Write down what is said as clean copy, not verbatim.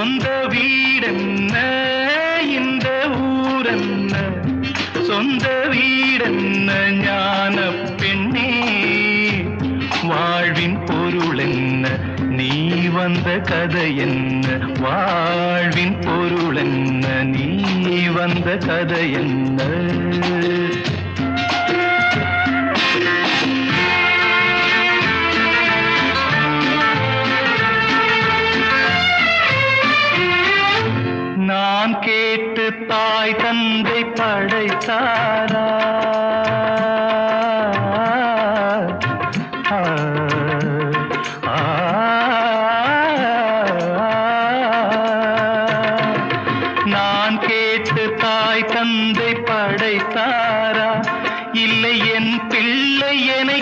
சொந்த வீடென்ன இந்த ஊரென்ன, சொந்த வீடென்ன ஞான பெண்ணே, வாழ்வின் பொருள் என்ன, நீ வந்த கதை என்ன, வாழ்வின் பொருள் என்ன, நீ வந்த கதை என்ன. நான் கேட்டு தாய் தந்தை படைத்தாரா, நான் கேட்டு தாய் தந்தை படைத்தாரா, இல்லை என் பிள்ளை என